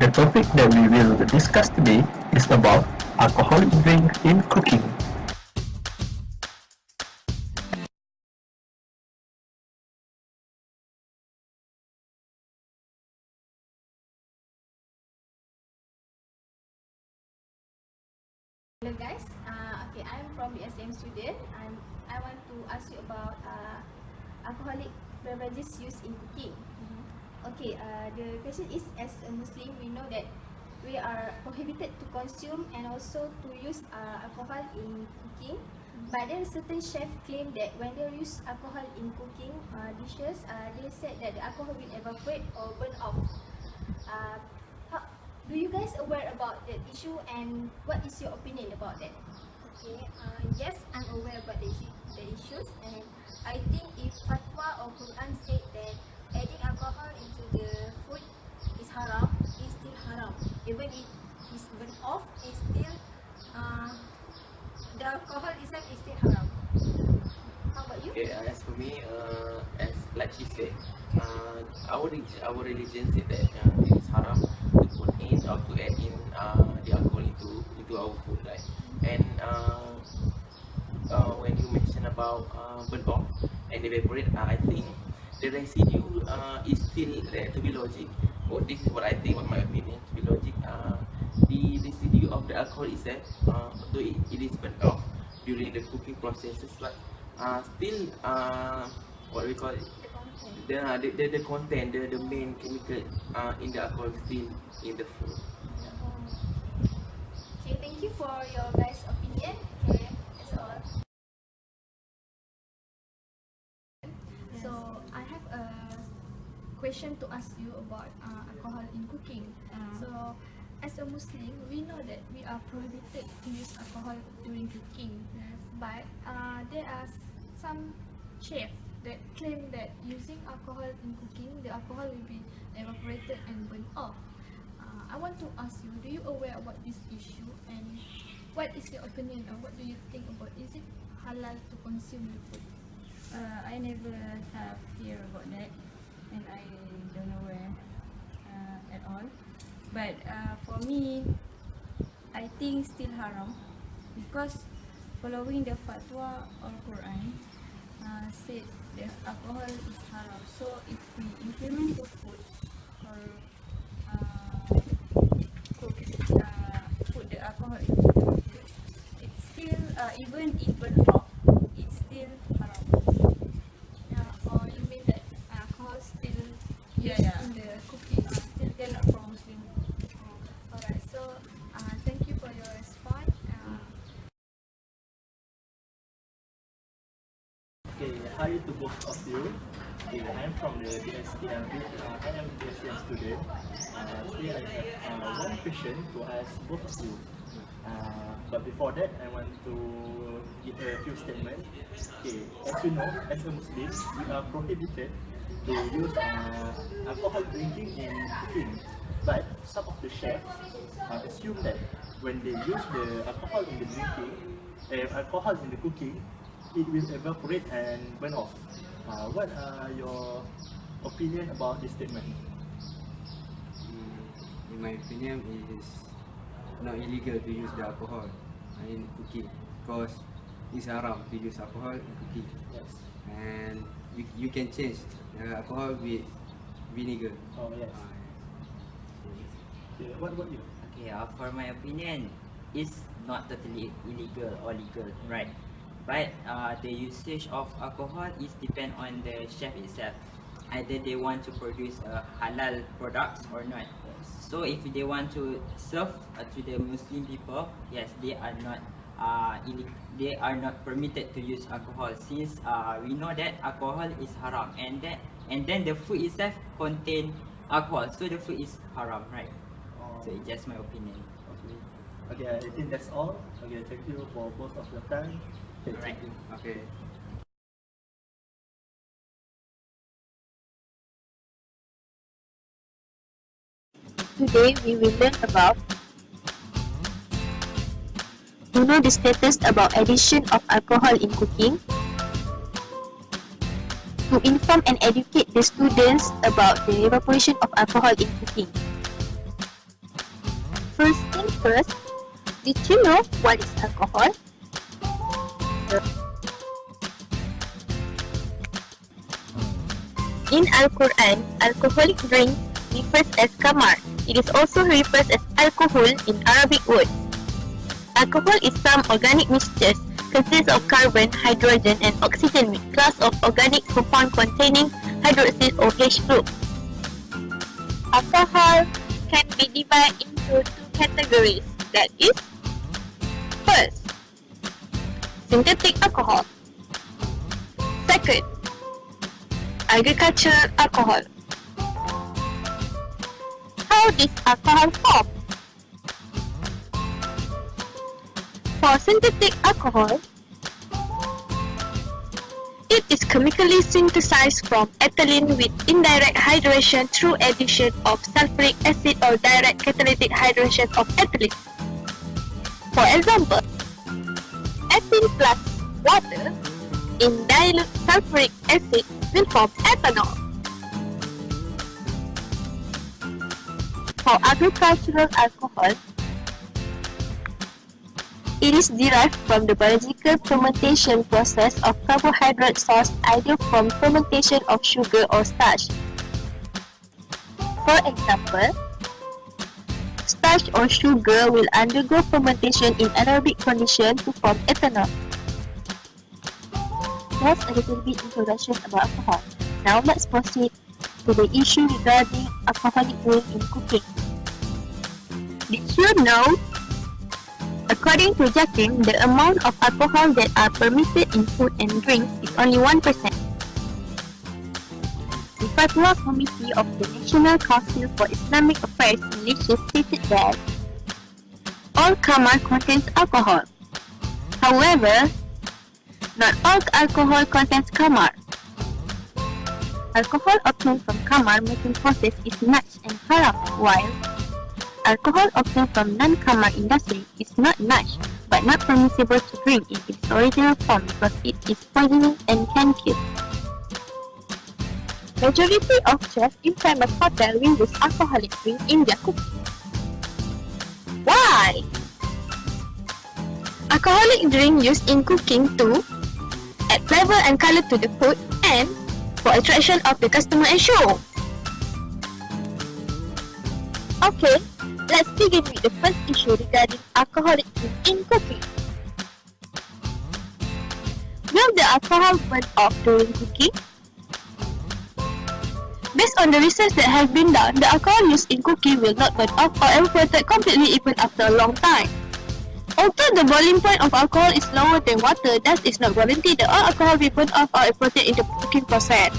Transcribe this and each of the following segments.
The topic that we will discuss today is about alcoholic drink in cooking. Hello guys, okay, I'm from the SM student and I want to ask you about alcoholic beverages used in cooking. Okay, the question is, as a Muslim, we know that we are prohibited to consume and also to use alcohol in cooking. But then certain chefs claim that when they use alcohol in cooking dishes, they said that the alcohol will evaporate or burn off. Do you guys aware about that issue and what is your opinion about that? Okay, yes, I'm aware about the issues, and I think if fatwa or Quran said that adding alcohol into the food is haram, it's still haram. Even if it's burnt off, it's still the alcohol itself is still haram. How about you? Okay, as for me, as like she said, our religion said that it is haram to put in or to add in the alcohol into our food, right? And when you mention about burn off and evaporate, I think the residue is still there to be logic. But this is what I think, what my opinion to be logic. The residue of the alcohol itself, though it is burnt off during the cooking processes, but still what we call it, the content, the main chemical in the alcohol still in the food. Okay, thank you for your guys' opinion. Okay, that's all. So I have a question to ask you about alcohol in cooking. So as a Muslim, we know that we are prohibited to use alcohol during cooking. But there are some chefs that claim that using alcohol in cooking, the alcohol will be evaporated and burned off. I want to ask you, do you aware about this issue and what is your opinion or what do you think about, is it halal to consume the food? I never have hear about that, and I don't know where at all. But for me, I think still haram because following the fatwa of Quran said that alcohol is haram. So if we implement the food or put the alcohol into the food, it's still even if burn off, it's still haram. Or you mean that alcohol still used Yeah. in the cooking? Still cannot from Muslim. Alright, so thank you for your response. Okay, hi to both of you. Okay, I'm from the DSTM. I am DSTM student. Today I have one question to ask both of you. But before that, I want to give a few statements. Okay, as you know, as a Muslim, we are prohibited to use alcohol drinking in cooking. But some of the chefs assume that when they use the alcohol in the drinking, alcohol in the cooking, it will evaporate and burn off. What are your opinion about this statement? In my opinion, it is not illegal to use the alcohol in cooking because it's haram to use alcohol in cooking. Yes. And you can change the alcohol with vinegar. Oh yes. Okay, what about you? Okay, for my opinion, it's not totally illegal or legal, right? But the usage of alcohol is depend on the chef itself. Either they want to produce halal products or not. So if they want to serve to the Muslim people, yes, they are not permitted to use alcohol since we know that alcohol is haram and then the food itself contain alcohol, so the food is haram, right? So it's just my opinion. Okay, I think that's all. Okay, thank you for both of your time. Okay, Alright. thank you. Okay. Today we will learn about to know the status about addition of alcohol in cooking, to inform and educate the students about the evaporation of alcohol in cooking. First thing first, did you know what is alcohol? In Al-Quran, alcoholic drink refers as khamar. It is also referred as alcohol in Arabic words. Alcohol is some organic mixtures consists of carbon, hydrogen and oxygen with class of organic compound containing hydroxyl or H group. Alcohol can be divided into two categories, that is, first, synthetic alcohol. Second, agricultural alcohol. How does alcohol form? For synthetic alcohol, it is chemically synthesized from ethylene with indirect hydration through addition of sulfuric acid or direct catalytic hydration of ethylene. For example, ethylene plus water in dilute sulfuric acid will form ethanol. For agricultural alcohol, it is derived from the biological fermentation process of carbohydrate source either from fermentation of sugar or starch. For example, starch or sugar will undergo fermentation in anaerobic condition to form ethanol. That's a little bit introduction about alcohol. Now let's proceed to the issue regarding alcoholic drink in cooking. Did you know? According to Jakim, the amount of alcohol that are permitted in food and drinks is only 1%. The Fatwa Committee of the National Council for Islamic Affairs Malaysia stated that all khamar contains alcohol. However, not all alcohol contains khamar. Alcohol obtained from khamar making process is nuts and haram, while alcohol obtained from non-khamar industry is not nuts but not permissible to drink in its original form because it is poisoning and can kill. Majority of chefs in famous hotel will use alcoholic drink in their cooking. Why? Alcoholic drink used in cooking to add flavor and color to the food and for attraction of the customer and show. Okay, let's begin with the first issue regarding alcoholic drink in cooking. Will the alcohol burn off during cooking? Based on the research that has been done, the alcohol used in cooking will not burn off or evaporate completely even after a long time. Although the boiling point of alcohol is lower than water, that is not guaranteed that all alcohol will burn off or evaporate in the cooking process.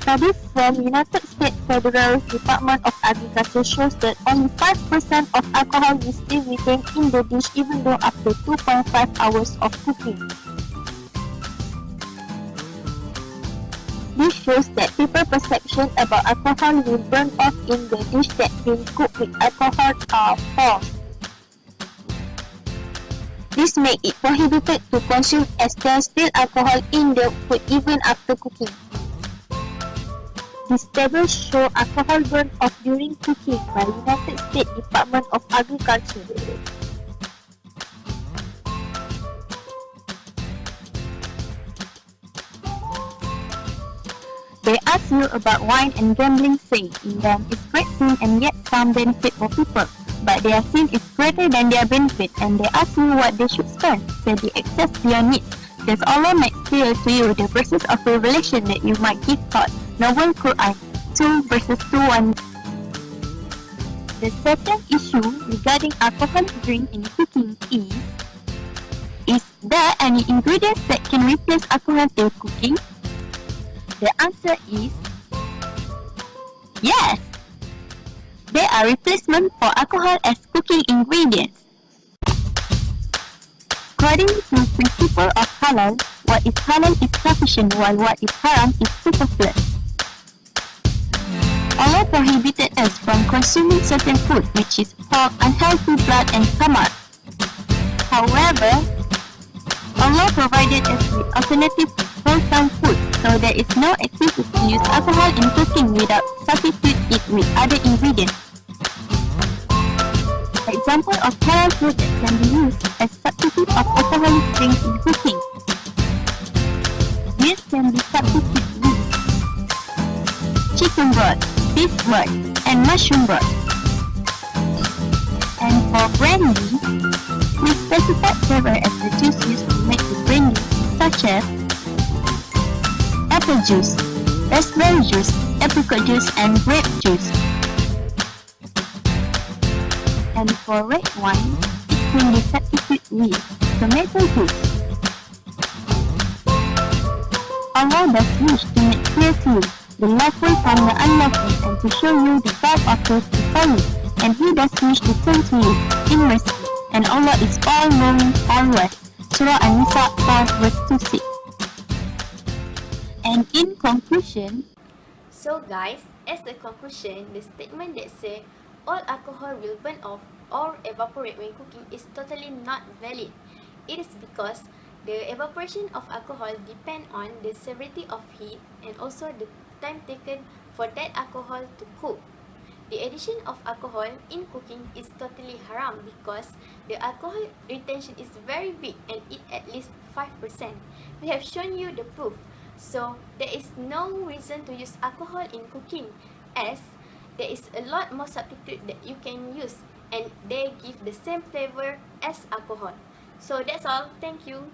Studies from United States Federal Department of Agriculture shows that only 5% of alcohol is still retained in the dish even though after 2.5 hours of cooking. This shows that people's perception about alcohol will burn off in the dish that been cooked with alcohol are false. This makes it prohibited to consume as there is still alcohol in the food even after cooking. These tables show alcohol burn off during cooking by United States Department of Agriculture. They ask you about wine and gambling, saying in them is great sin and yet some benefit for people. But their sin is greater than their benefit, and they ask you what they should spend, so they excess beyond needs. Thus Allah makes clear to you the verses of revelation that you might give thought. Noble Quran 2 verses 2-1. The second issue regarding alcoholic drink in cooking is there any ingredients that can replace alcohol in cooking? The answer is yes. There are replacements for alcohol as cooking ingredients. According to principle of halal, what is halal is sufficient while what is haram is superfluous. Allah prohibited us from consuming certain food which is pork, unhealthy blood and khamar. However, Allah provided us with alternative wholesome food, so there is no excuse to use alcohol in cooking without substitute it with other ingredients. example of halal food that can be used as substitute of alcoholic drinks in cooking. This can be substituted with chicken broth, beef broth, and mushroom broth. And for brandy, we specify flavor as the juice used to make the brandy, such as apple juice, raspberry juice, apricot juice, and grape juice. And for red wine, it can be substituted with tomato juice. Allah does wish to make clear to you the lawful from the unlawful and to show you the path of those who follow, and He does wish to turn to you in mercy, and Allah is all-knowing, all-wise. Surah An-Nisa 4 verse 26. And in conclusion, So guys, as a conclusion, the statement that say all alcohol will burn off or evaporate when cooking is totally not valid. It is because the evaporation of alcohol depend on the severity of heat and also the time taken for that alcohol to cook. The addition of alcohol in cooking is totally haram because the alcohol retention is very big and it at least 5%. We have shown you the proof. So there is no reason to use alcohol in cooking as there is a lot more substitute that you can use and they give the same flavor as alcohol. So that's all. Thank you.